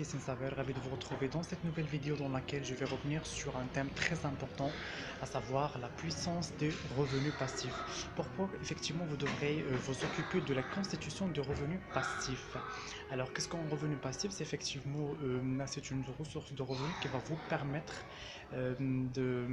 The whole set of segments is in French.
Yassine Savel, ravi de vous retrouver dans cette nouvelle vidéo dans laquelle je vais revenir sur un thème très important, à savoir la puissance des revenus passifs. Pourquoi effectivement vous devrez vous occuper de la constitution de revenus passifs. Alors qu'est-ce qu'un revenu passif? C'est effectivement c'est une ressource de revenus qui va vous permettre euh, de,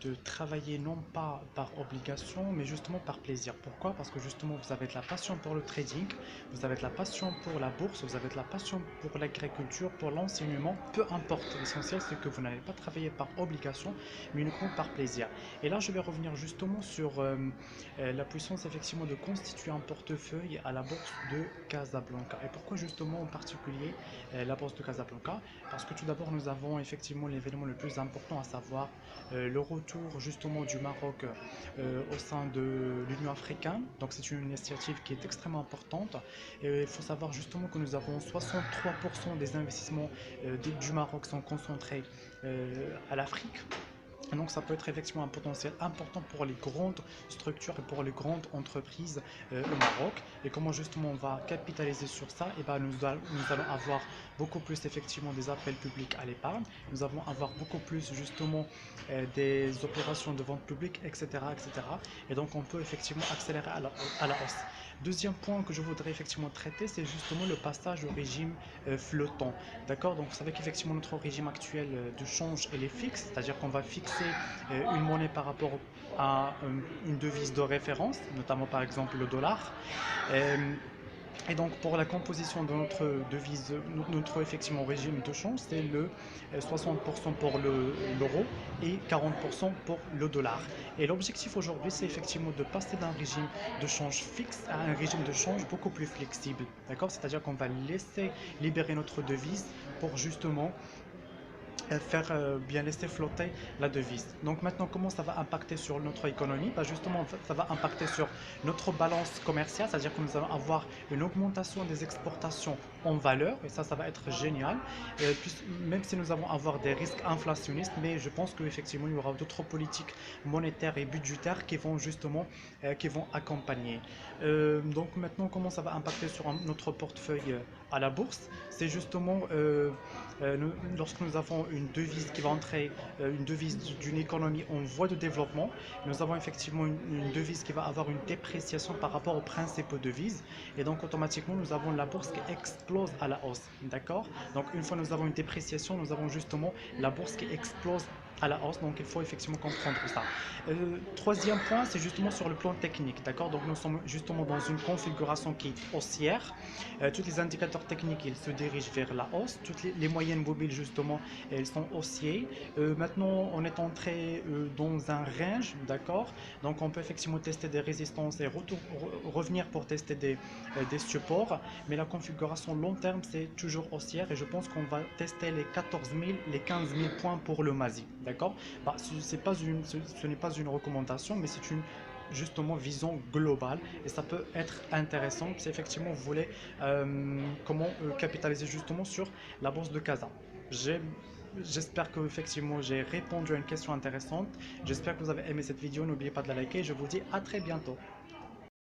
de travailler non pas par obligation mais justement par plaisir. Pourquoi? Parce que justement vous avez de la passion pour le trading, vous avez de la passion pour la bourse, vous avez de la passion pour l'agriculture, pour l'enseignement, peu importe. L'essentiel, c'est que vous n'allez pas travailler par obligation, mais uniquement par plaisir. Et là, je vais revenir justement sur la puissance effectivement de constituer un portefeuille à la bourse de Casablanca. Et pourquoi justement en particulier la bourse de Casablanca? Parce que tout d'abord, nous avons effectivement l'événement le plus important, à savoir le retour justement du Maroc au sein de l'Union africaine. Donc c'est une initiative qui est extrêmement importante. Et il faut savoir justement que nous avons 63% des investissements du Maroc sont concentrés à l'Afrique. Donc ça peut être effectivement un potentiel important pour les grandes structures et pour les grandes entreprises au Maroc. Et comment justement on va capitaliser sur ça? Et ben nous allons avoir beaucoup plus effectivement des appels publics à l'épargne. Nous allons avoir beaucoup plus justement des opérations de vente publique, etc., etc. Et donc on peut effectivement accélérer à la hausse. Deuxième point que je voudrais effectivement traiter, c'est justement le passage au régime flottant. D'accord? Donc vous savez qu'effectivement notre régime actuel de change elle est fixe, c'est-à-dire qu'on va fixer une monnaie par rapport à une devise de référence, notamment par exemple le dollar. Euh, et donc pour la composition de notre devise, notre effectivement régime de change, c'est le 60% pour l'euro et 40% pour le dollar. Et l'objectif aujourd'hui, c'est effectivement de passer d'un régime de change fixe à un régime de change beaucoup plus flexible. D'accord? C'est-à-dire qu'on va laisser libérer notre devise pour justement faire bien laisser flotter la devise. Donc maintenant, comment ça va impacter sur notre économie? Bah justement, ça va impacter sur notre balance commerciale, c'est-à-dire que nous allons avoir une augmentation des exportations en valeur, et ça va être génial. Même si nous allons avoir des risques inflationnistes, mais je pense qu'effectivement, il y aura d'autres politiques monétaires et budgétaires qui vont justement qui vont accompagner. Donc maintenant, comment ça va impacter sur notre portefeuille à la bourse? C'est justement lorsque nous avons une devise qui va entrer, une devise d'une économie en voie de développement, nous avons effectivement une devise qui va avoir une dépréciation par rapport aux principaux devises, et donc automatiquement nous avons la bourse qui explose à la hausse. D'accord? Donc une fois nous avons une dépréciation, nous avons justement la bourse qui explose à la hausse, donc il faut effectivement comprendre ça. Troisième point, c'est justement sur le plan technique, d'accord? Donc nous sommes justement dans une configuration qui est haussière. Tous les indicateurs techniques, ils se dirigent vers la hausse. Toutes les moyennes mobiles, justement, elles sont haussiers. Maintenant, on est entré dans un range, d'accord? Donc on peut effectivement tester des résistances et revenir pour tester des supports. Mais la configuration long terme, c'est toujours haussière, et je pense qu'on va tester les 14 000, les 15 000 points pour le MASI. D'accord? Bah, ce n'est pas une recommandation, mais c'est une justement vision globale, et ça peut être intéressant si effectivement vous voulez comment capitaliser justement sur la bourse de Casa. J'espère que effectivement j'ai répondu à une question intéressante. J'espère que vous avez aimé cette vidéo. N'oubliez pas de la liker. Je vous dis à très bientôt.